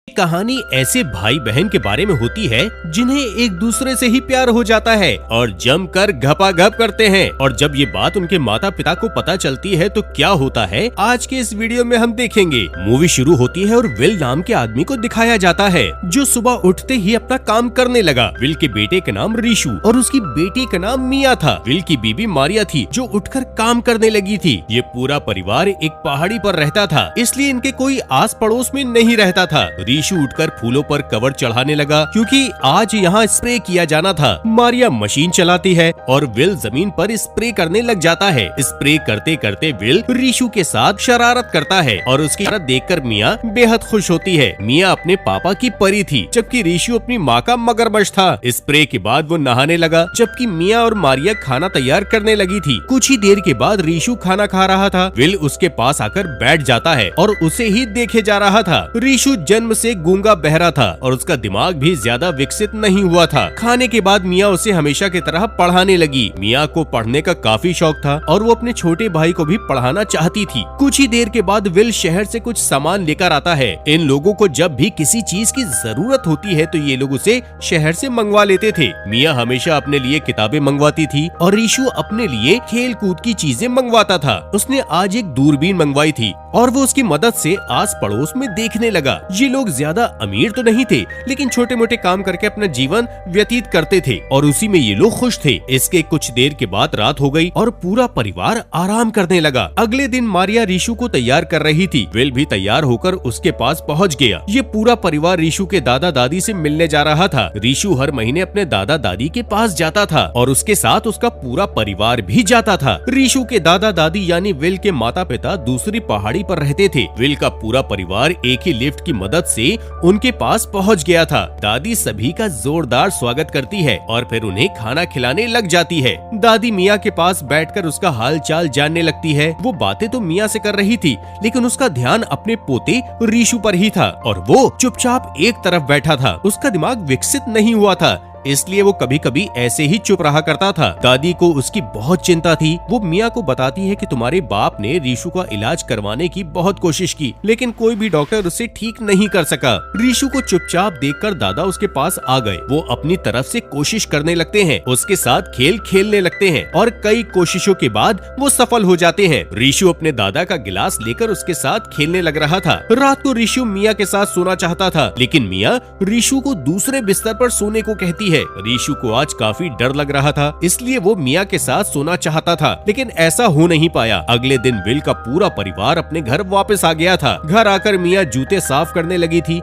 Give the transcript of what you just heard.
कहानी ऐसे भाई बहन के बारे में होती है जिन्हें एक दूसरे से ही प्यार हो जाता है और जमकर घपाघप करते हैं। और जब ये बात उनके माता पिता को पता चलती है तो क्या होता है आज के इस वीडियो में हम देखेंगे। मूवी शुरू होती है और विल नाम के आदमी को दिखाया जाता है जो सुबह उठते ही अपना काम करने लगा। विल के बेटे का नाम रीशु और उसकी बेटी का नाम मिया था। विल की बीबी मारिया थी जो उठकर काम करने लगी थी। ये पूरा परिवार एक पहाड़ी पर रहता था, इसलिए इनके कोई आस पड़ोस में नहीं रहता था। रीशु उठकर फूलों पर कवर चढ़ाने लगा क्योंकि आज यहाँ स्प्रे किया जाना था। मारिया मशीन चलाती है और विल जमीन पर स्प्रे करने लग जाता है। स्प्रे करते करते विल रीशु के साथ शरारत करता है और उसकी शरारत देखकर मिया बेहद खुश होती है। मिया अपने पापा की परी थी जबकि रीशु अपनी माँ का मगरमच्छ था। स्प्रे के बाद वो नहाने लगा जबकि मिया और मारिया खाना तैयार करने लगी थी। कुछ ही देर के बाद रीशु खाना खा रहा था। विल उसके पास आकर बैठ जाता है और उसे ही देखे जा रहा था। रीशु जन्म से गूंगा बहरा था और उसका दिमाग भी ज्यादा विकसित नहीं हुआ था। खाने के बाद मिया उसे हमेशा की तरह पढ़ाने लगी। मिया को पढ़ने का काफी शौक था और वो अपने छोटे भाई को भी पढ़ाना चाहती थी। कुछ ही देर के बाद विल शहर से कुछ सामान लेकर आता है। इन लोगों को जब भी किसी चीज की जरूरत होती है तो ये लोग उसे शहर से मंगवा लेते थे। मिया हमेशा अपने लिए किताबें मंगवाती थी और रीशु अपने लिए खेल कूद की चीजें मंगवाता था। उसने आज एक दूरबीन मंगवाई थी और वो उसकी मदद से आस पड़ोस में देखने लगा। ये लोग ज्यादा अमीर तो नहीं थे लेकिन छोटे मोटे काम करके अपना जीवन व्यतीत करते थे और उसी में ये लोग खुश थे। इसके कुछ देर के बाद रात हो गई और पूरा परिवार आराम करने लगा। अगले दिन मारिया रीशु को तैयार कर रही थी। विल भी तैयार होकर उसके पास पहुंच गया। ये पूरा परिवार रीशु के दादा दादी से मिलने जा रहा था। रीशु हर महीने अपने दादा दादी के पास जाता था और उसके साथ उसका पूरा परिवार भी जाता था। रीशु के दादा दादी यानी विल के माता पिता दूसरी पहाड़ी पर रहते थे। विल का पूरा परिवार एक ही लिफ्ट की मदद से उनके पास पहुंच गया था। दादी सभी का जोरदार स्वागत करती है और फिर उन्हें खाना खिलाने लग जाती है। दादी मिया के पास बैठकर उसका हाल चाल जानने लगती है। वो बातें तो मिया से कर रही थी लेकिन उसका ध्यान अपने पोते रीशु पर ही था और वो चुपचाप एक तरफ बैठा था। उसका दिमाग विकसित नहीं हुआ था इसलिए वो कभी कभी ऐसे ही चुप रहा करता था। दादी को उसकी बहुत चिंता थी। वो मिया को बताती है कि तुम्हारे बाप ने रीशु का इलाज करवाने की बहुत कोशिश की लेकिन कोई भी डॉक्टर उसे ठीक नहीं कर सका। रीशु को चुपचाप देखकर दादा उसके पास आ गए। वो अपनी तरफ से कोशिश करने लगते हैं, उसके साथ खेल खेलने लगते हैं और कई कोशिशों के बाद वो सफल हो जाते हैं। रीशु अपने दादा का गिलास लेकर उसके साथ खेलने लग रहा था। रात को रीशु मिया के साथ सोना चाहता था लेकिन मिया रीशु को दूसरे बिस्तर पर सोने को कहती है। रीशु को आज काफी डर लग रहा था इसलिए वो मिया के साथ सोना चाहता था लेकिन ऐसा हो नहीं पाया। अगले दिन विल का पूरा परिवार अपने घर वापस आ गया था। घर आकर मिया जूते साफ करने लगी थी।